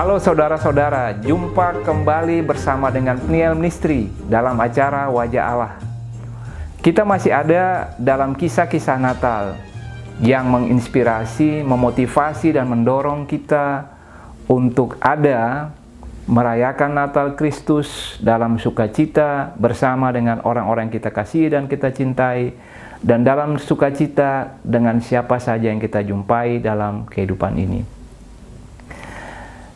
Halo saudara-saudara, jumpa kembali bersama dengan Peniel Ministry dalam acara Wajah Allah. Kita masih ada dalam kisah-kisah Natal yang menginspirasi, memotivasi, dan mendorong kita untuk ada merayakan Natal Kristus dalam sukacita bersama dengan orang-orang yang kita kasihi dan kita cintai, dan dalam sukacita dengan siapa saja yang kita jumpai dalam kehidupan ini.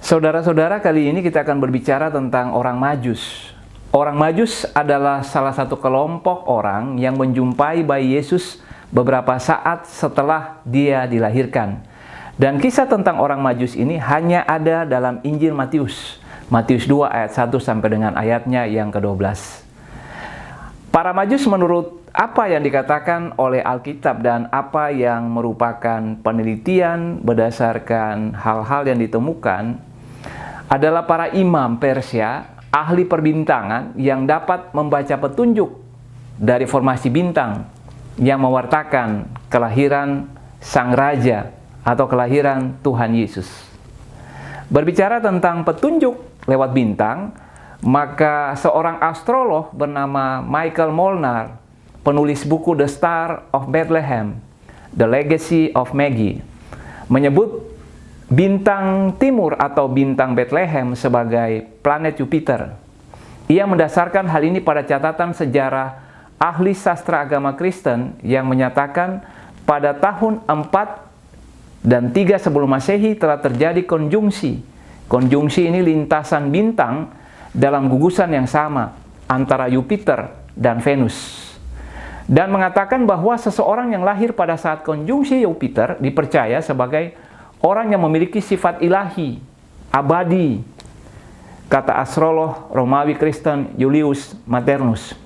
Saudara-saudara, kali ini kita akan berbicara tentang orang Majus. Orang Majus adalah salah satu kelompok orang yang menjumpai bayi Yesus beberapa saat setelah dia dilahirkan. Dan kisah tentang orang Majus ini hanya ada dalam Injil Matius. Matius 2 ayat 1 sampai dengan ayatnya yang ke-12. Para Majus menurut apa yang dikatakan oleh Alkitab dan apa yang merupakan penelitian berdasarkan hal-hal yang ditemukan adalah para imam Persia, ahli perbintangan yang dapat membaca petunjuk dari formasi bintang yang mewartakan kelahiran Sang Raja atau kelahiran Tuhan Yesus. Berbicara tentang petunjuk lewat bintang, maka seorang astrolog bernama Michael Molnar, penulis buku The Star of Bethlehem, The Legacy of Magi, menyebut bintang timur atau bintang Bethlehem sebagai planet Jupiter. Ia mendasarkan hal ini pada catatan sejarah ahli sastra agama Kristen yang menyatakan pada tahun 4 dan 3 sebelum Masehi telah terjadi konjungsi. Konjungsi ini lintasan bintang dalam gugusan yang sama antara Jupiter dan Venus. Dan mengatakan bahwa seseorang yang lahir pada saat konjungsi Jupiter dipercaya sebagai orang yang memiliki sifat ilahi, abadi, kata astrolog Romawi Kristen Julius Maternus.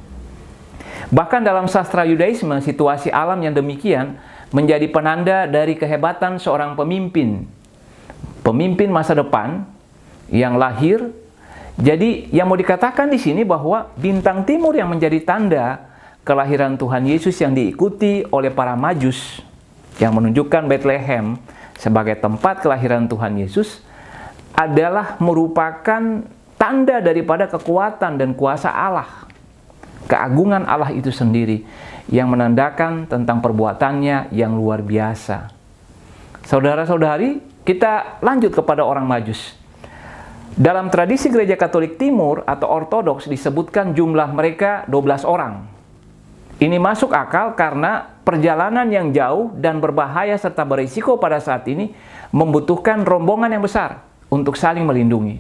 Bahkan dalam sastra Yudaisme, situasi alam yang demikian menjadi penanda dari kehebatan seorang pemimpin. Pemimpin masa depan yang lahir. Jadi yang mau dikatakan di sini bahwa bintang timur yang menjadi tanda kelahiran Tuhan Yesus yang diikuti oleh para Majus yang menunjukkan Bethlehem sebagai tempat kelahiran Tuhan Yesus adalah merupakan tanda daripada kekuatan dan kuasa Allah, keagungan Allah itu sendiri yang menandakan tentang perbuatannya yang luar biasa. Saudara-saudari, kita lanjut kepada orang Majus. Dalam tradisi Gereja Katolik Timur atau Ortodoks disebutkan jumlah mereka 12 orang. Ini masuk akal karena perjalanan yang jauh dan berbahaya serta berisiko pada saat ini membutuhkan rombongan yang besar untuk saling melindungi.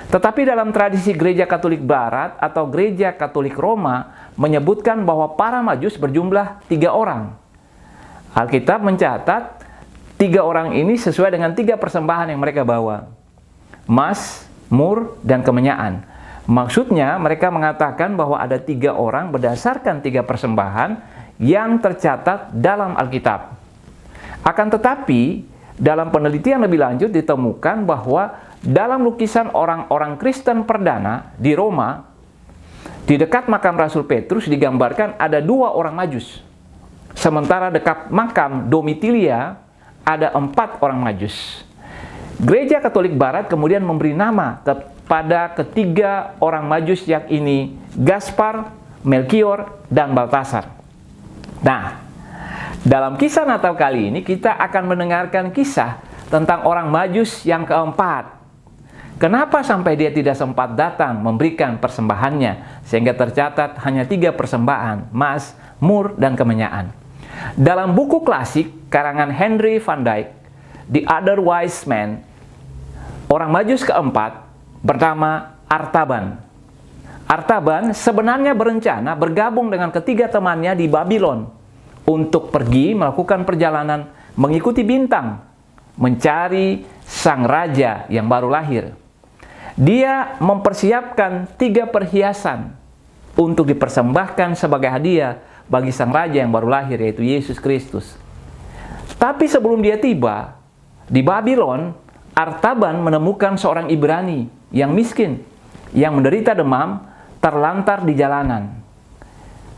Tetapi dalam tradisi Gereja Katolik Barat atau Gereja Katolik Roma menyebutkan bahwa para Majus berjumlah 3 orang. Alkitab mencatat 3 orang ini sesuai dengan 3 persembahan yang mereka bawa: emas, mur, dan kemenyaan. Maksudnya mereka mengatakan bahwa ada 3 orang berdasarkan 3 persembahan yang tercatat dalam Alkitab. Akan tetapi dalam penelitian lebih lanjut ditemukan bahwa dalam lukisan orang-orang Kristen perdana di Roma, di dekat makam Rasul Petrus digambarkan ada 2 orang Majus. Sementara dekat makam Domitilia ada 4 orang Majus. Gereja Katolik Barat kemudian memberi nama pada ketiga orang Majus yang ini Gaspar, Melkior, dan Baltasar. Nah, dalam kisah Natal kali ini kita akan mendengarkan kisah tentang orang Majus yang keempat. Kenapa sampai dia tidak sempat datang memberikan persembahannya sehingga tercatat hanya 3 persembahan, emas, mur, dan kemenyaan. Dalam buku klasik karangan Henry van Dyke, The Other Wise Man, orang Majus keempat bernama Artaban. Artaban sebenarnya berencana bergabung dengan ketiga temannya di Babylon untuk pergi melakukan perjalanan mengikuti bintang, mencari sang raja yang baru lahir. Dia mempersiapkan 3 perhiasan untuk dipersembahkan sebagai hadiah bagi sang raja yang baru lahir, yaitu Yesus Kristus. Tapi sebelum dia tiba di Babylon, Artaban menemukan seorang Ibrani yang miskin, yang menderita demam, terlantar di jalanan.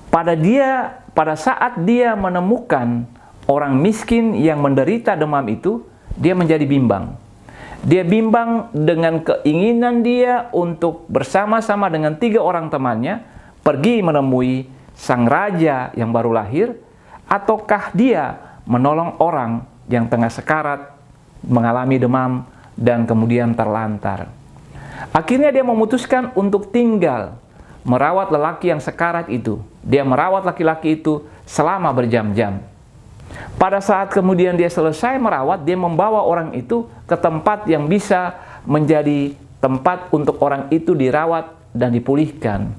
Pada saat dia menemukan orang miskin yang menderita demam itu, dia menjadi bimbang. Dia bimbang dengan keinginan dia untuk bersama-sama dengan 3 orang temannya pergi menemui sang raja yang baru lahir, ataukah dia menolong orang yang tengah sekarat, mengalami demam, dan kemudian terlantar. Akhirnya dia memutuskan untuk tinggal merawat lelaki yang sekarat itu. Dia merawat laki-laki itu selama berjam-jam. Pada saat kemudian dia selesai merawat, dia membawa orang itu ke tempat yang bisa menjadi tempat untuk orang itu dirawat dan dipulihkan.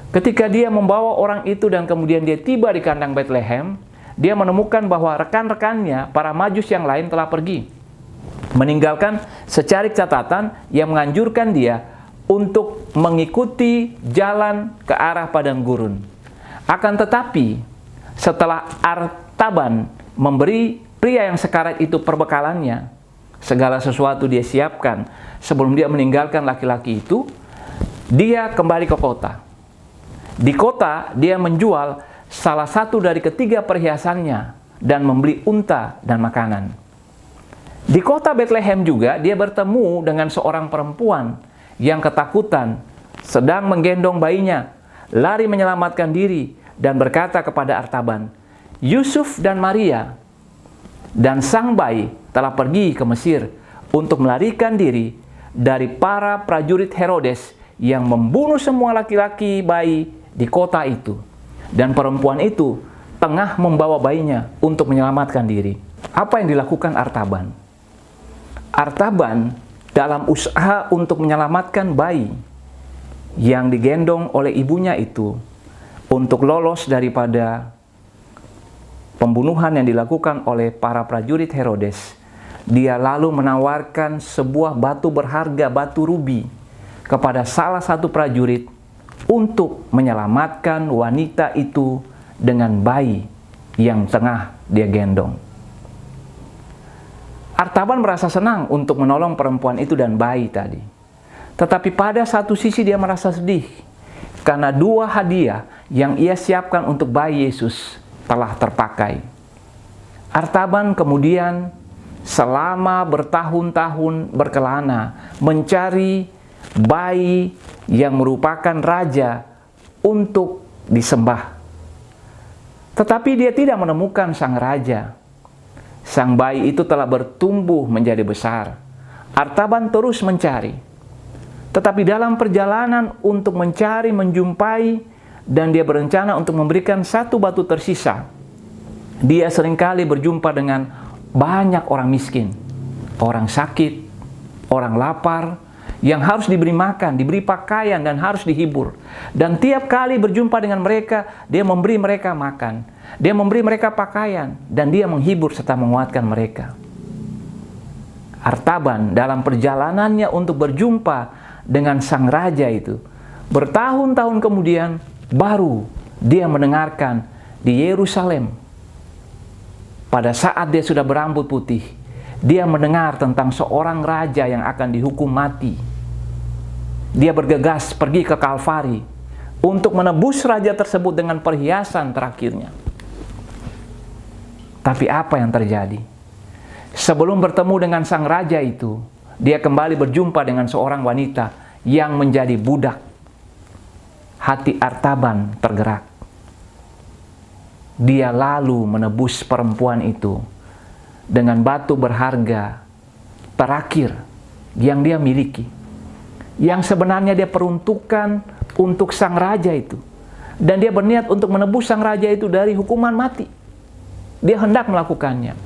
Ketika dia membawa orang itu dan kemudian dia tiba di kandang Bethlehem, dia menemukan bahwa rekan-rekannya, para Majus yang lain telah pergi, meninggalkan secarik catatan yang menganjurkan dia untuk mengikuti jalan ke arah padang gurun. Akan tetapi, setelah Artaban memberi pria yang sekarat itu perbekalannya, segala sesuatu dia siapkan sebelum dia meninggalkan laki-laki itu, dia kembali ke kota. Di kota, dia menjual salah satu dari ketiga perhiasannya dan membeli unta dan makanan. Di kota Bethlehem juga, dia bertemu dengan seorang perempuan yang ketakutan, sedang menggendong bayinya, lari menyelamatkan diri, dan berkata kepada Artaban, Yusuf dan Maria dan sang bayi telah pergi ke Mesir untuk melarikan diri dari para prajurit Herodes yang membunuh semua laki-laki bayi di kota itu. Dan perempuan itu tengah membawa bayinya untuk menyelamatkan diri. Apa yang dilakukan Artaban? Artaban dalam usaha untuk menyelamatkan bayi yang digendong oleh ibunya itu untuk lolos daripada pembunuhan yang dilakukan oleh para prajurit Herodes, dia lalu menawarkan sebuah batu berharga, batu rubi, kepada salah satu prajurit untuk menyelamatkan wanita itu dengan bayi yang tengah dia gendong. Artaban merasa senang untuk menolong perempuan itu dan bayi tadi. Tetapi pada satu sisi dia merasa sedih karena 2 hadiah yang ia siapkan untuk bayi Yesus telah terpakai. Artaban kemudian selama bertahun-tahun berkelana mencari bayi yang merupakan raja untuk disembah. Tetapi dia tidak menemukan sang raja. Sang bayi itu telah bertumbuh menjadi besar. Artaban terus mencari. Tetapi dalam perjalanan untuk mencari, menjumpai, dan dia berencana untuk memberikan satu batu tersisa, dia seringkali berjumpa dengan banyak orang miskin, orang sakit, orang lapar, yang harus diberi makan, diberi pakaian, dan harus dihibur. Dan tiap kali berjumpa dengan mereka, dia memberi mereka makan, dia memberi mereka pakaian, dan dia menghibur serta menguatkan mereka. Artaban dalam perjalanannya untuk berjumpa dengan sang raja itu, bertahun-tahun kemudian baru dia mendengarkan di Yerusalem. Pada saat dia sudah berambut putih, dia mendengar tentang seorang raja yang akan dihukum mati. Dia bergegas pergi ke Kalvari untuk menebus raja tersebut dengan perhiasan terakhirnya. Tapi apa yang terjadi? Sebelum bertemu dengan sang raja itu, dia kembali berjumpa dengan seorang wanita yang menjadi budak. Hati Artaban tergerak. Dia lalu menebus perempuan itu dengan batu berharga terakhir yang dia miliki, yang sebenarnya dia peruntukkan untuk sang raja itu. Dan dia berniat untuk menebus sang raja itu dari hukuman mati. Dia hendak melakukannya.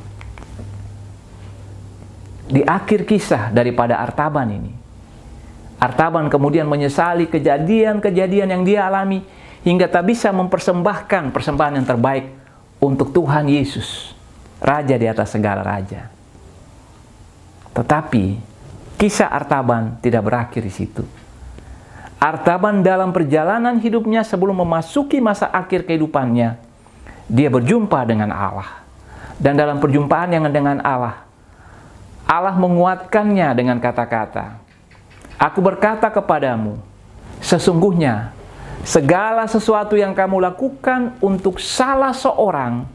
Di akhir kisah daripada Artaban ini, Artaban kemudian menyesali kejadian-kejadian yang dia alami hingga tak bisa mempersembahkan persembahan yang terbaik untuk Tuhan Yesus, Raja di atas segala raja. Tetapi kisah Artaban tidak berakhir di situ. Artaban dalam perjalanan hidupnya sebelum memasuki masa akhir kehidupannya, dia berjumpa dengan Allah. Dan dalam perjumpaan yang dengan Allah menguatkannya dengan kata-kata, "Aku berkata kepadamu, sesungguhnya segala sesuatu yang kamu lakukan untuk salah seorang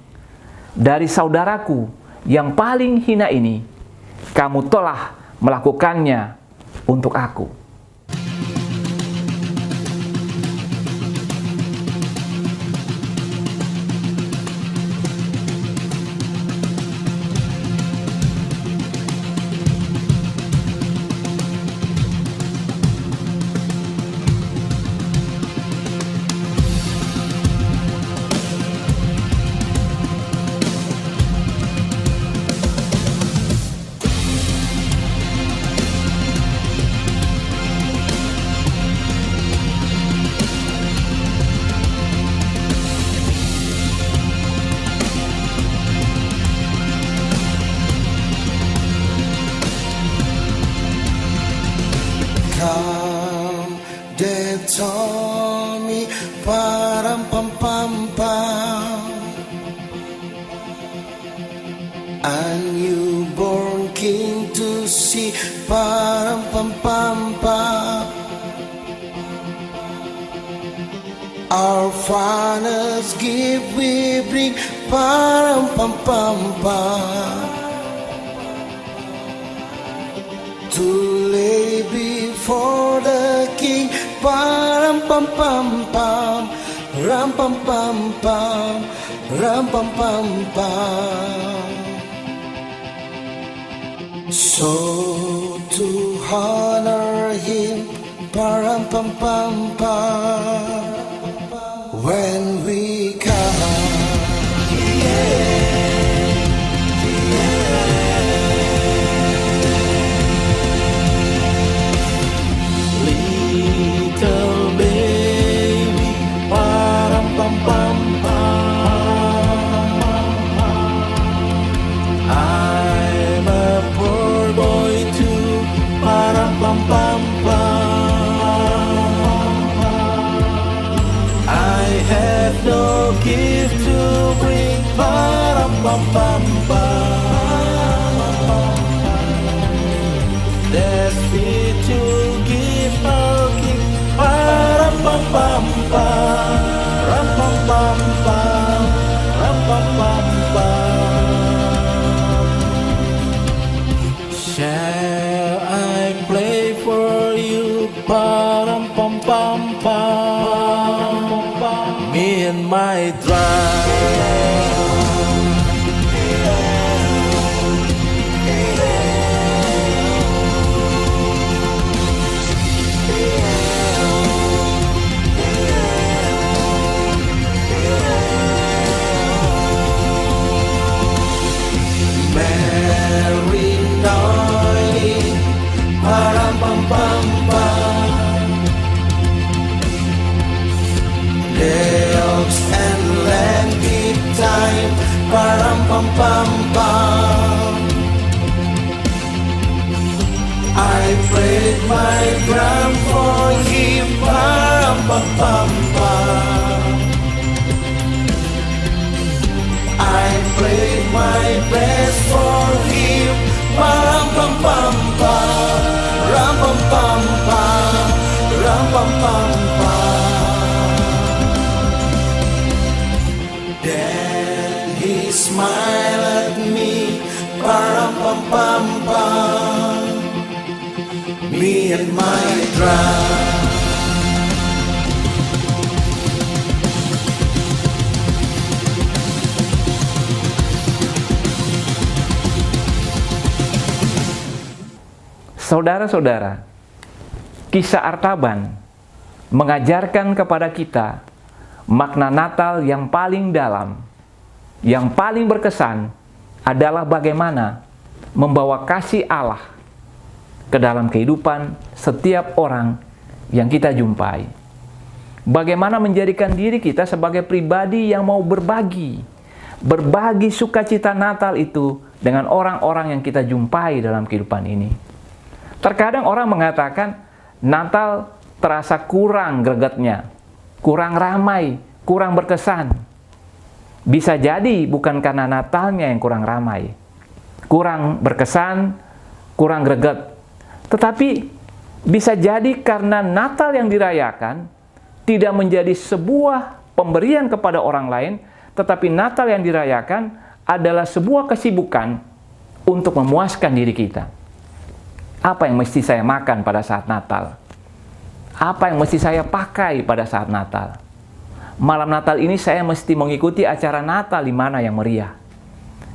dari saudaraku yang paling hina ini, kamu telah melakukannya untuk aku. Come, they told me, param pam pam pam, a newborn king to see, param pam pam pam. Our fathers give, we bring, param pam pam pam, to lay before the king, param pam pam pam, ram pam pam pam, ram pam pam pam. So to honor him, param pam pam pam, when we come. Gift to bring, param pam pam pam. That's fit to give our king, param pam pam pam, ram pam pam pam, ram pam pam pam. Shall I play for you, param pam pam pam, me and my drum. Mary Noy, param pam pam pam. Ox and lamb keep time, param pam pam pam. I played my drum for him, param pam pam pam. I played my best for him, param pam pam pam, ram pam pam pam, ram pam pam pam. Then he smiled at me, param pam pam pam, me and my drum. Saudara-saudara, kisah Artaban mengajarkan kepada kita makna Natal yang paling dalam, yang paling berkesan adalah bagaimana membawa kasih Allah ke dalam kehidupan setiap orang yang kita jumpai. Bagaimana menjadikan diri kita sebagai pribadi yang mau berbagi sukacita Natal itu dengan orang-orang yang kita jumpai dalam kehidupan ini. Terkadang orang mengatakan Natal terasa kurang gregetnya, kurang ramai, kurang berkesan. Bisa jadi bukan karena Natalnya yang kurang ramai, kurang berkesan, kurang greget. Tetapi bisa jadi karena Natal yang dirayakan tidak menjadi sebuah pemberian kepada orang lain, tetapi Natal yang dirayakan adalah sebuah kesibukan untuk memuaskan diri kita. Apa yang mesti saya makan pada saat Natal? Apa yang mesti saya pakai pada saat Natal? Malam Natal ini saya mesti mengikuti acara Natal di mana yang meriah.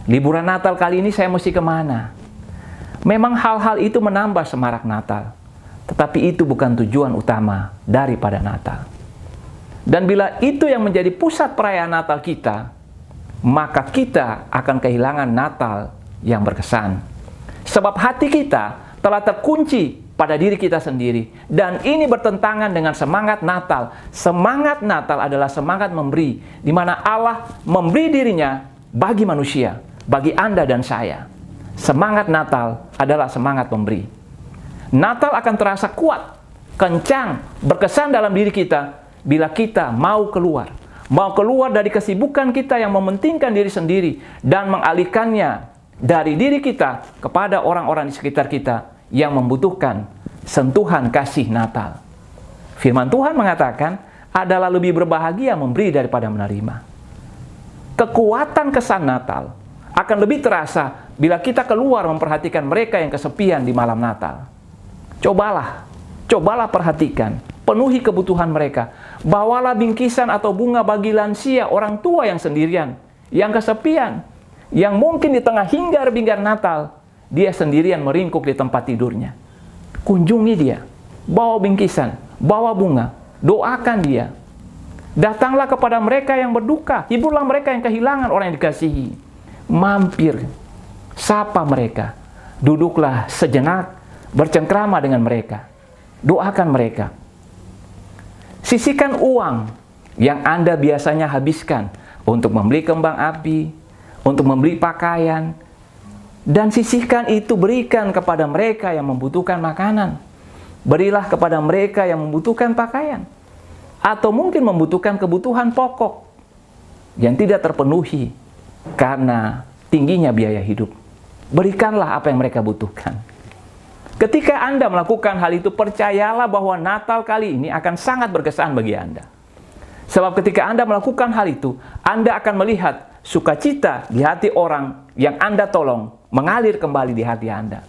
Liburan Natal kali ini saya mesti kemana? Memang hal-hal itu menambah semarak Natal. Tetapi itu bukan tujuan utama daripada Natal. Dan bila itu yang menjadi pusat perayaan Natal kita, maka kita akan kehilangan Natal yang berkesan. Sebab hati kita telah terkunci pada diri kita sendiri. Dan ini bertentangan dengan semangat Natal. Semangat Natal adalah semangat memberi, di mana Allah memberi dirinya bagi manusia, bagi Anda dan saya. Semangat Natal adalah semangat memberi. Natal akan terasa kuat, kencang, berkesan dalam diri kita bila kita mau keluar dari kesibukan kita yang mementingkan diri sendiri dan mengalihkannya dari diri kita kepada orang-orang di sekitar kita yang membutuhkan sentuhan kasih Natal. Firman Tuhan mengatakan, adalah lebih berbahagia memberi daripada menerima. Kekuatan kesan Natal akan lebih terasa bila kita keluar memperhatikan mereka yang kesepian di malam Natal. Cobalah perhatikan, penuhi kebutuhan mereka. Bawalah bingkisan atau bunga bagi lansia, orang tua yang sendirian, yang kesepian, yang mungkin di tengah hingar-bingar Natal, dia sendirian meringkuk di tempat tidurnya. Kunjungi dia, bawa bingkisan, bawa bunga, doakan dia. Datanglah kepada mereka yang berduka, hiburlah mereka yang kehilangan orang yang dikasihi. Mampir, sapa mereka, duduklah sejenak, bercengkrama dengan mereka, doakan mereka. Sisihkan uang yang Anda biasanya habiskan untuk membeli kembang api, untuk membeli pakaian, dan sisihkan itu, berikan kepada mereka yang membutuhkan makanan. Berilah kepada mereka yang membutuhkan pakaian, atau mungkin membutuhkan kebutuhan pokok yang tidak terpenuhi karena tingginya biaya hidup. Berikanlah apa yang mereka butuhkan. Ketika Anda melakukan hal itu, percayalah bahwa Natal kali ini akan sangat berkesan bagi Anda. Sebab ketika Anda melakukan hal itu, Anda akan melihat sukacita di hati orang yang Anda tolong mengalir kembali di hati Anda.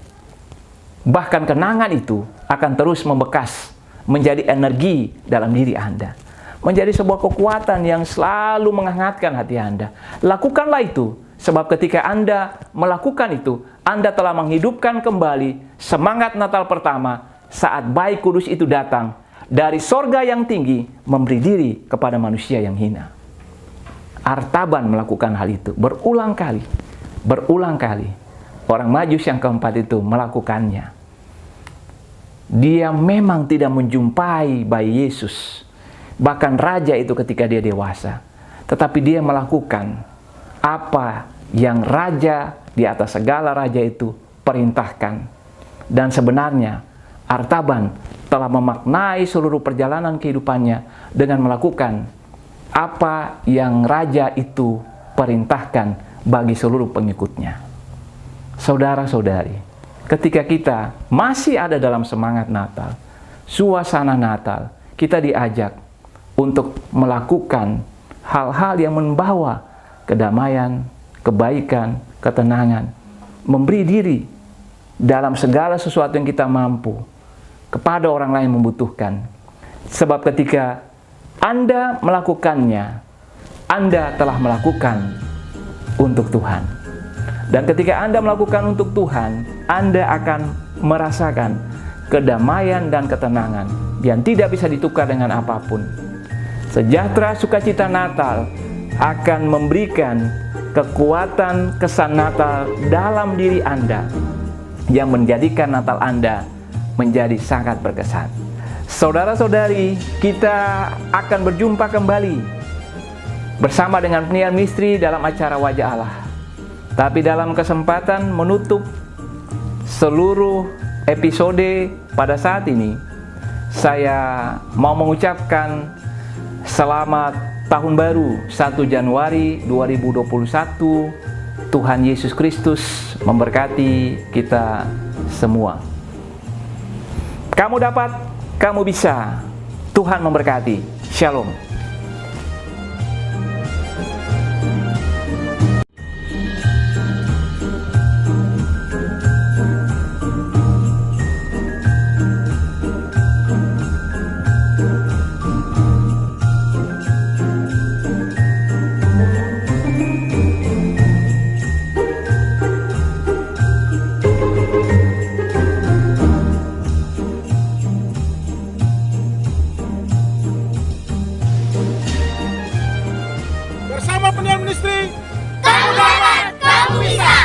Bahkan kenangan itu akan terus membekas, menjadi energi dalam diri Anda. Menjadi sebuah kekuatan yang selalu menghangatkan hati Anda. Lakukanlah itu, sebab ketika Anda melakukan itu, Anda telah menghidupkan kembali semangat Natal pertama saat Bayi Kudus itu datang dari sorga yang tinggi memberi diri kepada manusia yang hina. Artaban melakukan hal itu berulang kali. Orang Majus yang keempat itu melakukannya. Dia memang tidak menjumpai bayi Yesus, bahkan raja itu ketika dia dewasa. Tetapi dia melakukan apa yang raja di atas segala raja itu perintahkan. Dan sebenarnya Artaban telah memaknai seluruh perjalanan kehidupannya dengan melakukan apa yang raja itu perintahkan bagi seluruh pengikutnya. Saudara-saudari, ketika kita masih ada dalam semangat Natal, suasana Natal, kita diajak untuk melakukan hal-hal yang membawa kedamaian, kebaikan, ketenangan, memberi diri dalam segala sesuatu yang kita mampu kepada orang lain yang membutuhkan. Sebab ketika Anda melakukannya, Anda telah melakukan untuk Tuhan. Dan ketika Anda melakukan untuk Tuhan, Anda akan merasakan kedamaian dan ketenangan yang tidak bisa ditukar dengan apapun. Sejahtera sukacita Natal akan memberikan kekuatan kesan Natal dalam diri Anda yang menjadikan Natal Anda menjadi sangat berkesan. Saudara-saudari, kita akan berjumpa kembali bersama dengan penyiar misteri dalam acara Wajah Allah. Tapi dalam kesempatan menutup seluruh episode pada saat ini, saya mau mengucapkan selamat Tahun Baru 1 Januari 2021. Tuhan Yesus Kristus memberkati kita semua. Kamu dapat, kamu bisa. Tuhan memberkati. Shalom. Kemudian Ministry. Kamu dapat, kamu bisa.